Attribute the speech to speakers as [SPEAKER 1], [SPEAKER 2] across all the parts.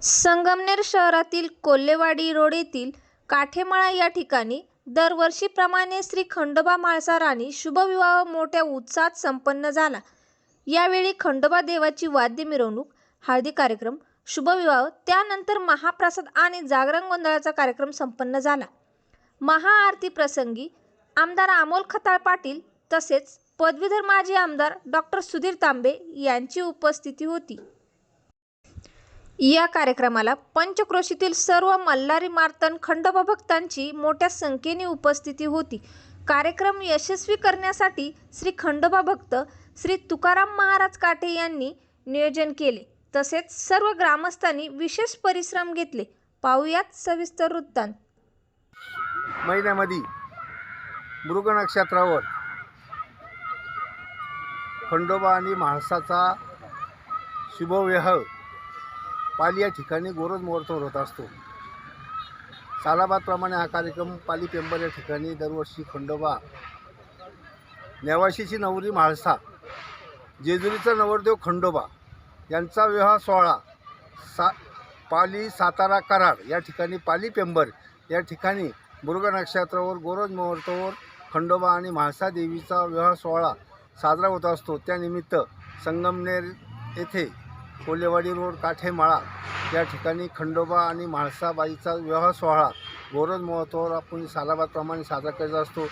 [SPEAKER 1] संगमनेर शहरातील कोल्हेवाडी रोड येथील काठेमाळा या ठिकाणी दरवर्षीप्रमाणे श्री खंडोबा म्हाळसा राणी शुभविवाह मोठ्या उत्साहात संपन्न झाला। यावेळी खंडोबा देवाची वाद्य मिरवणूक, हळदी कार्यक्रम, शुभविवाह, त्यानंतर महाप्रसाद आणि जागरण गोंधळाचा कार्यक्रम संपन्न झाला। महाआरती प्रसंगी आमदार अमोल खताळ पाटील तसेच पदवीधर माजी आमदार डॉ. सुधीर तांबे यांची उपस्थिती होती। या कार्यक्रमाला पंचक्रोशीतील सर्व मल्हारी मार्तंड खंडोबा भक्तांची मोठ्या संख्येने उपस्थिती होती। कार्यक्रम यशस्वी करण्यासाठी श्री खंडोबा भक्त श्री तुकाराम महाराज काटे यांनी नियोजन केले, तसेच सर्व ग्रामस्थांनी विशेष परिश्रम घेतले। पाहुयात सविस्तर वृत्तांत।
[SPEAKER 2] महिन्यामध्ये मृग नक्षत्रावर खंडोबा आणि म्हाळसाचा शुभविवाह पाली या ठिकाणी गोरज मुहूर्तावर होत असतो। सालाबादप्रमाणे हा कार्यक्रम पाली पेंबर या ठिकाणी दरवर्षी खंडोबा, नेवाशीची नवरी म्हाळसा, जेजुरीचा नवरदेव खंडोबा यांचा विवाह सोहळा पाली सातारा कराड या ठिकाणी पाली पेंबर या ठिकाणी मृग नक्षत्रावर गोरज मुहूर्तावर खंडोबा आणि म्हाळसा देवीचा विवाह सोहळा साजरा होत असतो। त्यानिमित्त संगमनेर येथे कोल्हेवाडी रोड काठेमाळा या ठिकाणी खंडोबा आणि म्हाळसाबाईचा विवाह सोहळा गोरज मुहूर्तावर आपण सालाबादप्रमाणे साजरा करत असतो।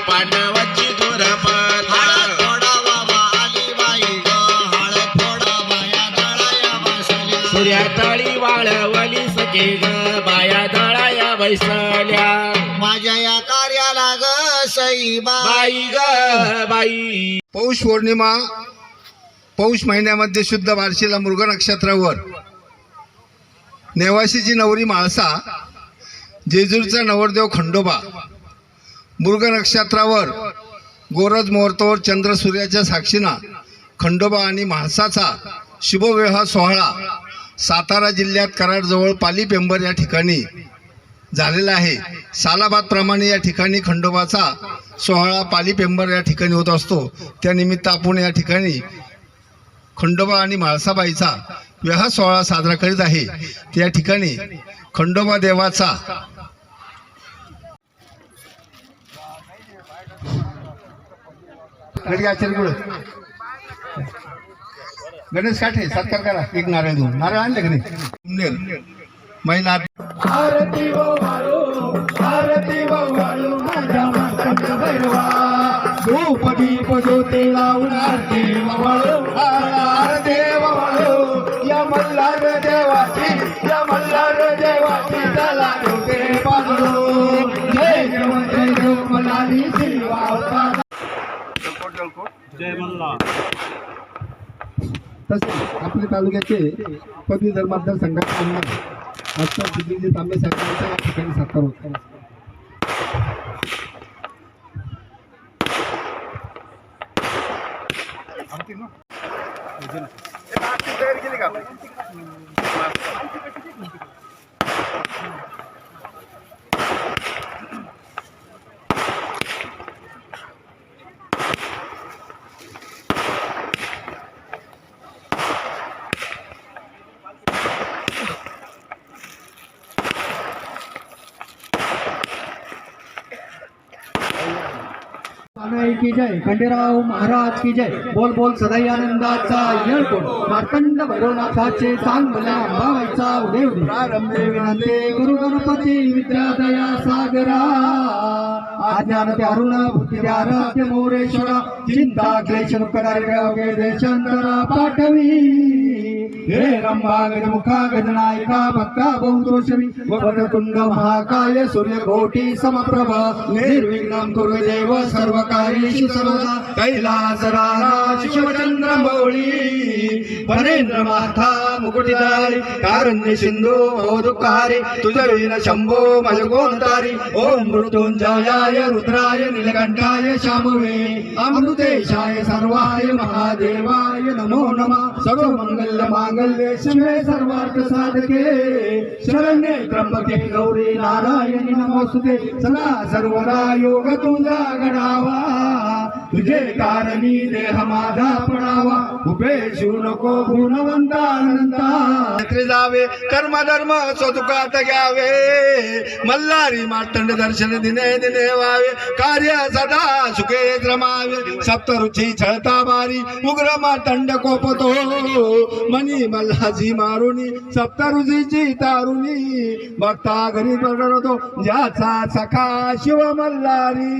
[SPEAKER 3] पांडवाची दुरापत फोडावा माली बाई ग हळ फोडा बाया दळाया बसल्या सूर्या तळी वाळवली सखे ग बाया दळाया बसल्या माझ्या या कार्याला ग सई बाई ग बाई।
[SPEAKER 2] पौष पौर्णिमा, पौष महिन्यामध्ये शुद्ध बार्शीला मृग नक्षत्रावर नेवाशीची नवरी म्हाळसा, जेजुरीचा नवरदेव खंडोबा, मृग नक्षत्रावर गोरज मुहूर्तावर चंद्र सूर्याच्या साक्षीनं खंडोबा आणि म्हाळसाचा शुभविवाह सोहळा सातारा जिल्ह्यात कराडजवळ पाली पेंबर या ठिकाणी झालेला आहे। सालाबादप्रमाणे या ठिकाणी खंडोबाचा सोहळा पाली पेंबर या ठिकाणी होत असतो। त्यानिमित्त आपण या ठिकाणी खंडोबा आणि म्हाळसाबाईचा विवाह सोहळा साजरा करीत आहे। त्या ठिकाणी खंडोबा देवाचा गणेश काठे सत्कार करा, एक नारळ घेऊन। नारळ आणले का नाही? महिला
[SPEAKER 4] आरती वाळू माझ्या माता भैरवा धूप दीप ज्योती लावून आरती वाळू या मल्हार देवाची त्याला डोके बांधू जय देव मल्हारी शिवा
[SPEAKER 2] जय मल्हार। तसेच आपल्या तालुक्याचे पदवीधर मतदारसंघाचे आमदार डॉ. सुधीर तांबे साहेबांचा या ठिकाणी सत्कार होता। तयारी केली का?
[SPEAKER 4] अनायकी की जय, खंडेराव महाराज की जय. बोल बोल सदाई आनंदाचा येळकोट, मार्तंड भैरवनाथाचे सांग मला अंबाबाईचा उदय उदय. प्रारंभे विनंते गुरु गणपती विद्यादया सागरा, आज्ञान ते अरुण भूती ते आराध्य मोरेश्वरा, चिंता क्लेश दुःखदारिद्र्य देशांतरा पाठवी. हे रंभा गजमुखा गजनायका भक्ता बहुदोषवी, वक्रतुंड महाकाय सूर्यकोटी समप्रभ, निर्विघ्नं कुरु देव सर्व कार्येषु सर्वदा. कैलास राजा शिवचंद्र मौळी, परेंद्र माथा मुकुटिधारी, कारण्य सिंधू दुःखारी, तुझ विन शंभो मज गोंतारी. ओम मृत्युंजयाय रुद्राय नीलकंठाय शामवे, अमृतेशाय सर्वाय महादेवाय नमो नमः. सर्व मंगल मांगल्ये शिवे सर्वार्थ साधके, शरण्ये त्र्यंबके गौरी नारायणी नमोस्तुते. सदा सर्वदा योग तुझा घडावा, तुझे कारणी देह माझा पडावा. उपेशू नको गुणवंता अनंता,
[SPEAKER 2] जावे कर्मधर्म स्वतुकात घ्यावे, मल्हारी मार्तंड दर्शन दिने दिने व्हावे. कार्य सदा सुखे रमावे, सप्तरुची छळता बारी उग्र मार्तंड कोपतो. मनी मल्हाजी मारुनी सप्तऋषीची तारुणी, भक्ता घरी बरडतो ज्याचा सखा शिव मल्हारी.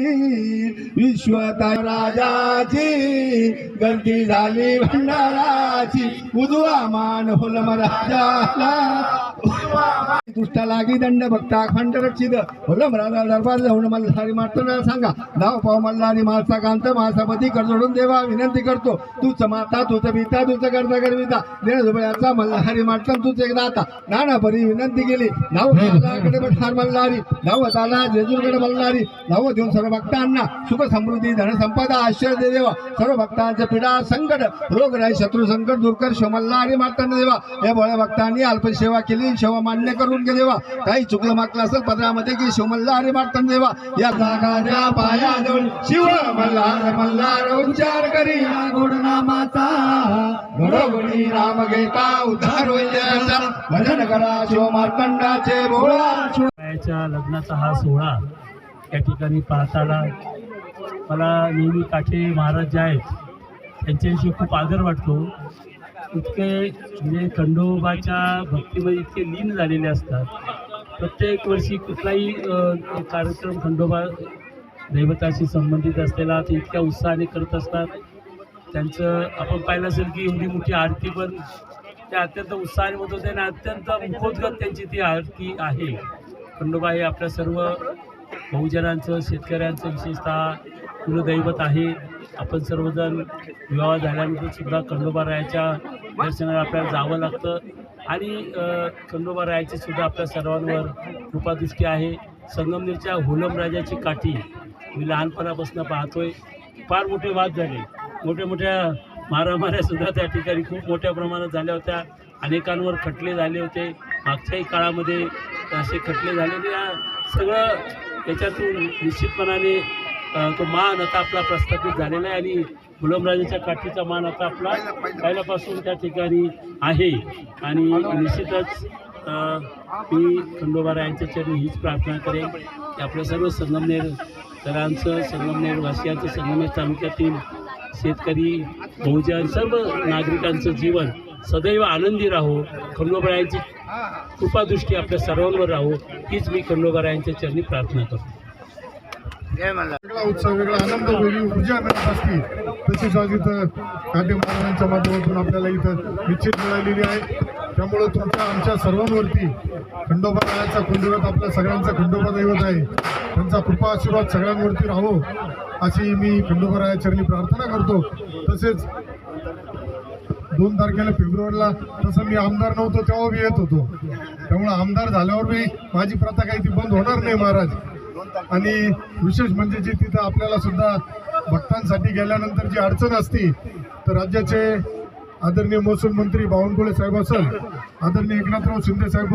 [SPEAKER 2] विश्वता राजाची गर्दी झाली भंडाराची, उजवा मान होलम राजाला. दुष्ट लागी दंड भक्ता खंड रक्षित, होलम राजा दरबार जाऊन मल्हारी मार्तंडाला सांगा. धाव पाव मल्हारी मासा कांत मासापती कर जोडून देवा विनंती करतो. तूच माता तूच पिता तूच करता करविता, देण झुबळ्याचा मल्हारी मार्तंड तूच एक दाता. नाना परी विनंती केली, धाव कडे पठार मल्हारी, धावत आला जेजूरकडे मल्हारी. धाव देऊन सर्व भक्तांना सुख समृद्धी धन संपदा आश्रय दे देवा. सर्व भक्तांचे पीडा संकट रोग राही शत्रू संकट दूर कर शिव मल्हारी मार्तंड देवा. या भोळ्या भक्तांनी अल्प सेवा केली, सेवा मान्य करून घे देवा. काही चुकलं मागलं असेल पदरामध्ये की शिव मल्हारी मार्तंड देवा. या जागाच्या पायाजवळ शिव मल्हार मल्हार उच्चार करी गोड नामाचा, घडोघडी नाम घेता उद्धार होईल जगाचा. भजन करा शिव मार्तंडाचे भोळा.
[SPEAKER 5] च्या लग्नाचा हा सोहळा या ठिकाणी पाहताना मला नेहमी काठे महाराज जे आहेत त्यांच्याविषयी खूप आदर वाटतो. इतके म्हणजे खंडोबाच्या भक्तीमध्ये इतके लीन झालेले असतात. प्रत्येक वर्षी कुठलाही कार्यक्रम खंडोबा दैवताशी संबंधित असलेला ते इतक्या उत्साहाने करत असतात. त्यांचं आपण पाहिलं असेल की एवढी मोठी आरती पण ते अत्यंत उत्साहाने होत होते आणि अत्यंत मुखोद्गत त्यांची ती आरती आहे. खंडोबा हे आपल्या सर्व बहुजनांचं शेतकऱ्यांचं विशेषतः कुलदैवत आहे. आपण सर्वजण विवाह झाल्यानंतर सुद्धा खंडोबारायाच्या दर्शनाला आपल्याला जावं लागतं आणि खंडोबारायाची सुद्धा आपल्या सर्वांवर कृपादृष्टी आहे. संगमनेरच्या होलम राजाची काठी मी लहानपणापासून पाहतोय. फार मोठे वाद झाले, मोठ्या मारामाऱ्यासुद्धा त्या ठिकाणी खूप मोठ्या प्रमाणात झाल्या होत्या. अनेकांवर खटले झाले होते. मागच्याही काळामध्ये असे खटले झालेले. सगळं त्याच्यातून निश्चितपणाने तो मान आता आपला प्रस्थापित झालेला आहे आणि गुलामराजाच्या काठीचा मान आता आपला पहिल्यापासून त्या ठिकाणी आहे. आणि निश्चितच मी खंडोबारायांच्या चरणी हीच प्रार्थना करेन की आपल्या सर्व संगमनेरकरांचं, संगमनेरवासियांचं, संगमनेर तालुक्यातील शेतकरी, बहुजन, सर्व नागरिकांचं जीवन सदैव आनंदी राहो. खंडोबारायांची कृपादृष्टी आपल्या सर्वांवर राहो, हीच मी खंडोबारायांच्या चरणी प्रार्थना करतो.
[SPEAKER 6] वेगळा उत्सव, वेगळा आनंद, वेगळी ऊर्जा मिळत असते. तशीच आज इथं काटे महाराजांच्या माध्यमातून आपल्याला इथं निश्चित मिळालेली आहे. त्यामुळं तुमच्या आमच्या सर्वांवरती खंडोबारायाचा कुलदैवत आपल्या सगळ्यांचा खंडोबा दैवत आहे, त्यांचा कृपा आशीर्वाद सगळ्यांवरती राहो अशी मी खंडोबाराया चरणी प्रार्थना करतो. तसेच 2 तारखेला फेब्रुवारीला तसं मी आमदार नव्हतो तेव्हा मी येत होतो. त्यामुळं आमदार झाल्यावर मी माझी प्रथा काही ती बंद होणार नाही महाराज. आणि विशेष म्हणजे जी तिथं आपल्याला सुद्धा भक्तांसाठी गेल्यानंतर जी अडचण असते तर राज्याचे आदरणीय महसूल मंत्री बावनकुळे साहेब असेल, आदरणीय एकनाथराव शिंदे साहेब,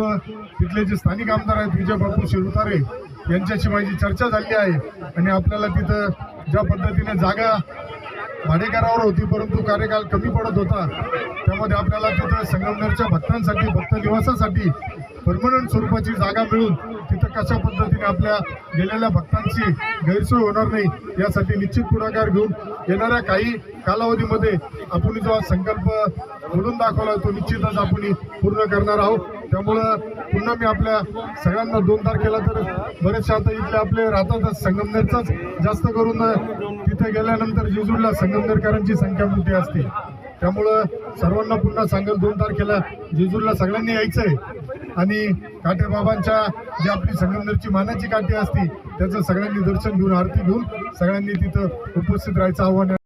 [SPEAKER 6] तिथले जे स्थानिक आमदार आहेत विजय बापू शिरुतारे यांच्याशी माझी चर्चा झाली आहे. आणि आपल्याला तिथं ज्या पद्धतीने जागा भाडेकरावर होती परंतु कार्यकाल कमी पडत होता, त्यामध्ये आपल्याला तिथं संगमनेरच्या भक्तांसाठी, भक्त निवासासाठी परमनंट स्वरूपाची जागा मिळून तिथं कशा पद्धतीने आपल्या गेलेल्या भक्तांची गैरसोय होणार नाही यासाठी निश्चित पुढाकार घेऊन येणाऱ्या काही कालावधीमध्ये आपण जो आज संकल्प बोलून दाखवला तो निश्चितच आपण पूर्ण करणार आहोत. त्यामुळं पुन्हा मी आपल्या सगळ्यांना 2 तारखेला तर बरेचसे आता इथले आपले राहतातच संगमनेरचाच जास्त करून तिथे गेल्यानंतर जेजूरला संगमनेरकरांची संख्या मोठी असते. त्यामुळं सर्वांना पुन्हा सांगेल 2 तारखेला जेजूरला सगळ्यांनी यायचं आहे आणि काठेबाबांच्या जी आपली संगमनेरची मानाची काठी असते त्याचं सगळ्यांनी दर्शन घेऊन आरती घेऊन सगळ्यांनी तिथं उपस्थित राहायचं आव्हान आहे.